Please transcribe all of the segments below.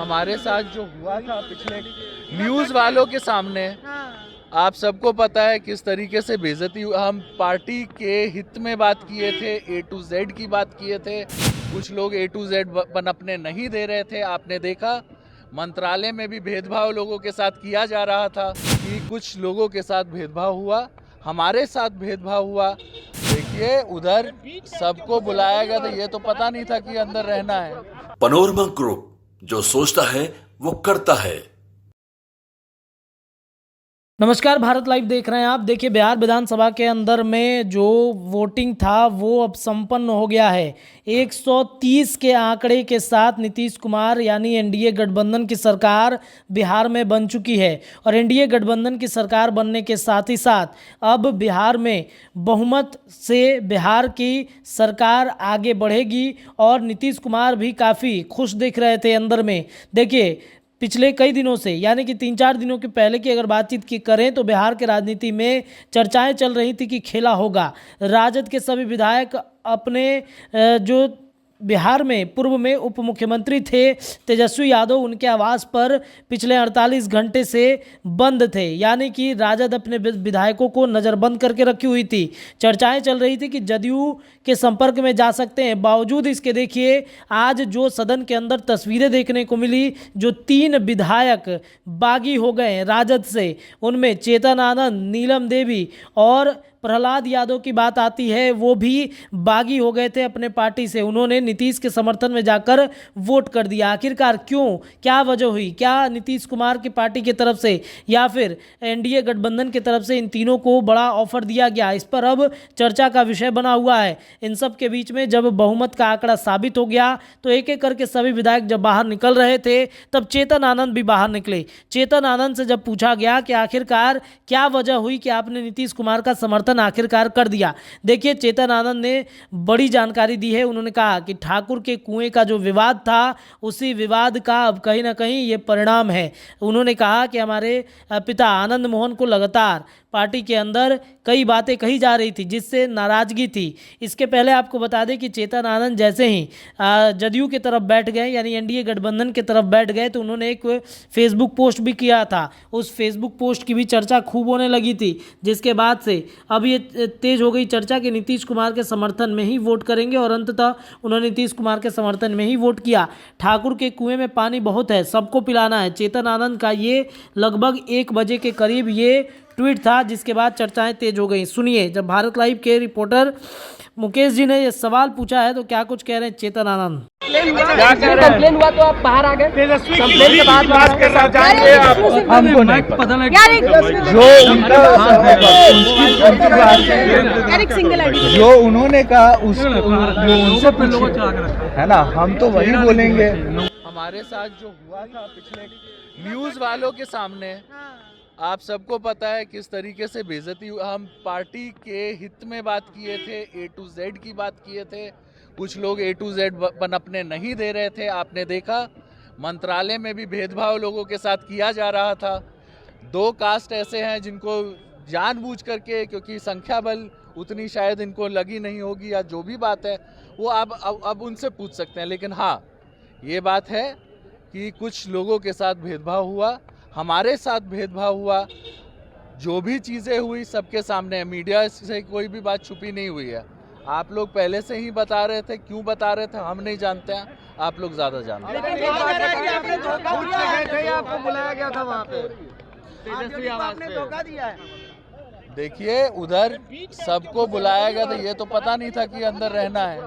हमारे साथ जो हुआ था पिछले न्यूज़ वालों के सामने, आप सबको पता है किस तरीके से बेइज्जती। हम पार्टी के हित में बात किए थे, A to Z की बात किए थे। कुछ लोग A to Z पनपने नहीं दे रहे थे। आपने देखा मंत्रालय में भी भेदभाव लोगों के साथ किया जा रहा था कि कुछ लोगों के साथ भेदभाव हुआ, हमारे साथ भेदभाव हुआ। देखिए उधर सबको बुलाया गया था, ये तो पता नहीं था कि अंदर रहना है। पनोरमा ग्रुप, जो सोचता है वो करता है। नमस्कार, भारत लाइव देख रहे हैं आप। देखिए, बिहार विधानसभा के अंदर में जो वोटिंग था वो अब संपन्न हो गया है। 130 के आंकड़े के साथ नीतीश कुमार यानी एनडीए गठबंधन की सरकार बिहार में बन चुकी है। और एनडीए गठबंधन की सरकार बनने के साथ ही साथ अब बिहार में बहुमत से बिहार की सरकार आगे बढ़ेगी। और नीतीश कुमार भी काफ़ी खुश दिख रहे थे अंदर में। देखिए, पिछले कई दिनों से यानी कि 3-4 दिनों के पहले की अगर बातचीत की करें तो बिहार के राजनीति में चर्चाएं चल रही थी कि खेला होगा। राजद के सभी विधायक अपने जो बिहार में पूर्व में उप मुख्यमंत्री थे तेजस्वी यादव, उनके आवास पर पिछले 48 घंटे से बंद थे। यानी कि राजद अपने विधायकों को नज़रबंद करके रखी हुई थी। चर्चाएं चल रही थी कि जदयू के संपर्क में जा सकते हैं। बावजूद इसके देखिए आज जो सदन के अंदर तस्वीरें देखने को मिली, जो 3 विधायक बागी हो गए हैं राजद से, उनमें चेतन आनंद, नीलम देवी और प्रहलाद यादव की बात आती है, वो भी बागी हो गए थे अपने पार्टी से। उन्होंने नीतीश के समर्थन में जाकर वोट कर दिया। आखिरकार क्यों, क्या वजह हुई? क्या नीतीश कुमार की पार्टी की तरफ से या फिर एनडीए गठबंधन की तरफ से इन तीनों को बड़ा ऑफर दिया गया? इस पर अब चर्चा का विषय बना हुआ है। इन सब के बीच में जब बहुमत का आंकड़ा साबित हो गया तो एक एक करके सभी विधायक जब बाहर निकल रहे थे तब चेतन आनंद भी बाहर निकले। चेतन आनंद से जब पूछा गया कि आखिरकार क्या वजह हुई कि आपने नीतीश कुमार का समर्थन आखिरकार कर दिया, देखिए चेतन आनंद ने बड़ी जानकारी दी है। उन्होंने कहा कि ठाकुर के कुएं का जो विवाद था, उसी विवाद का अब कहीं ना कहीं ये परिणाम है। उन्होंने कहा कि हमारे पिता आनंद मोहन को लगातार पार्टी के अंदर कई बातें कही जा रही थी जिससे नाराजगी थी। इसके पहले आपको बता दें कि चेतन आनंद जैसे ही जदयू की तरफ बैठ गए यानी एनडीए गठबंधन की तरफ बैठ गए तो उन्होंने एक फेसबुक पोस्ट भी किया था। उस फेसबुक पोस्ट की भी चर्चा खूब होने लगी थी, जिसके बाद से अब ये तेज हो गई चर्चा कि नीतीश कुमार के समर्थन में ही वोट करेंगे। और अंततः उन्होंने नीतीश कुमार के समर्थन में ही वोट किया। ठाकुर के कुएं में पानी बहुत है, सबको पिलाना है। चेतन आनंद का ये लगभग 1 बजे के करीब ये ट्वीट था, जिसके बाद चर्चाएं तेज हो गई। सुनिए, जब भारत लाइव के रिपोर्टर मुकेश जी ने ये सवाल पूछा है तो क्या कुछ कह रहे हैं चेतन आनंद। कंप्लेन हुआ तो आप बाहर आ गए। कंप्लेन के बाद के साथ जाएंगे आप, हमको नहीं पता जो उन्होंने कहा उनसे है ना, हम तो वही बोलेंगे। हमारे साथ जो हुआ था पिछले न्यूज़ वालों के सामने, आप सबको पता है किस तरीके से बेइज्जती। हम पार्टी के हित में बात किए थे, A to Z की बात किए थे। कुछ लोग A to Z पनपने नहीं दे रहे थे। आपने देखा मंत्रालय में भी भेदभाव लोगों के साथ किया जा रहा था। 2 कास्ट ऐसे हैं जिनको जानबूझ करके, क्योंकि संख्या बल उतनी शायद इनको लगी नहीं होगी या जो भी बात है वो अब उनसे पूछ सकते हैं। लेकिन हाँ, ये बात है कि कुछ लोगों के साथ भेदभाव हुआ, हमारे साथ भेदभाव हुआ। जो भी चीज़ें हुई सबके सामने है, मीडिया से कोई भी बात छुपी नहीं हुई है। आप लोग पहले से ही बता रहे थे, क्यों बता रहे थे हम नहीं जानते हैं, आप लोग ज़्यादा जानते हैं। आपको बुलाया गया था वहाँ पे, तेजस्वी आवास पे धोखा दिया है। देखिए उधर सबको बुलाया गया था, ये तो पता नहीं था कि अंदर रहना है।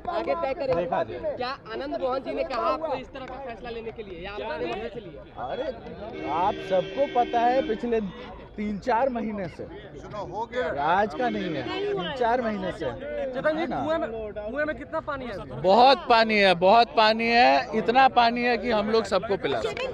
आगे तय करेंगे। क्या आनंद मोहन जी ने कहा आपको इस तरह का फैसला लेने के लिए या आपने वजह से लिया? अरे आप सबको पता है पिछले 3-4 महीने से, आज का नहीं है, 3-4 महीने से। कुएं में कितना पानी है? बहुत पानी है, बहुत पानी है। इतना पानी है कि हम लोग सबको पिला सकते हैं।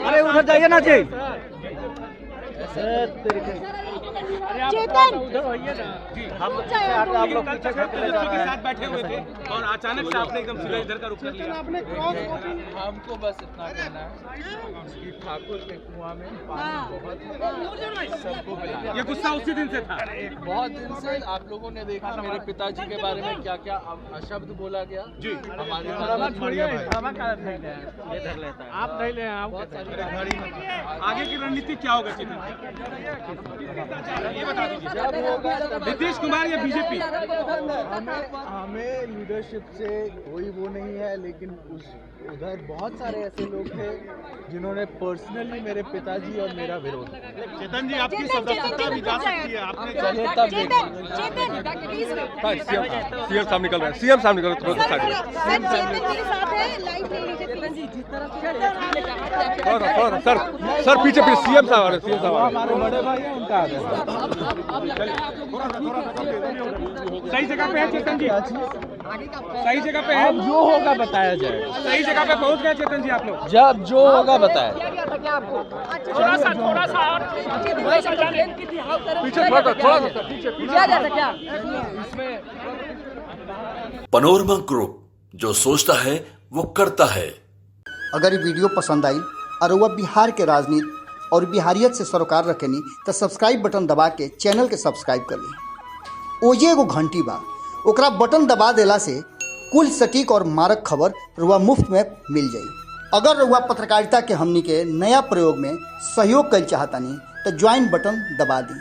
अरे उधर जाइए ना जी। चेतन आप लोग पीछे के साथ बैठे हुए थे और अचानक से आपने एकदम सीधा इधर का रुख कर लिया। हमको बस इतना कहना है कि ठाकुर के कुआं में पानी बहुत है, सबको पिलाना। ये गुस्सा उसी दिन से था। बहुत दिन से आप लोगों ने देखा मेरे पिताजी के बारे में क्या क्या शब्द बोला गया जी हमारे आप नहीं ले आगे की रणनीति क्या होगा चेतन? ये बता दीजिए। नीतीश कुमार या बीजेपी? हमें लीडरशिप से कोई वो नहीं है, लेकिन उधर बहुत सारे ऐसे लोग थे जिन्होंने पर्सनली मेरे पिताजी और मेरा विरोध। चेतन जी आपकी सदस्यता भी जा सकती है। आपने चलिए तब सीएम साहब निकल रहे हैं, सीएम साहब निकल रहे हैं, सर पीछे पीछे सीएम साहब आ रहे हैं, सीएम साहब हमारे बड़े भाई हैं, उनका आदेश सही जगह पे है चेतन जी। सही जगह पे है। जो होगा बताया जाए। सही जगह पे पहुंच गए चेतन जी आप लोग। जब जो होगा बताया। थोड़ा सा पीछे थोड़ा सा पनोरमा ग्रुप, जो सोचता है वो करता है। अगर ये वीडियो पसंद आई और वह बिहार के राजनीति और बिहारियत से सरोकार रखेनी तो सब्सक्राइब बटन दबा के चैनल के सब्सक्राइब कर ली। ओजे एगो घंटी बा, ओकरा बटन दबा देला से कुल सटीक और मारक खबर रुआ मुफ्त में मिल जाई। अगर रुआ पत्रकारिता के हमनी के नया प्रयोग में सहयोग कर चाहतानी तो ज्वाइन बटन दबा दी।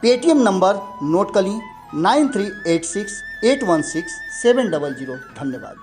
पेटीएम नंबर नोट कर ली 9386816700। धन्यवाद।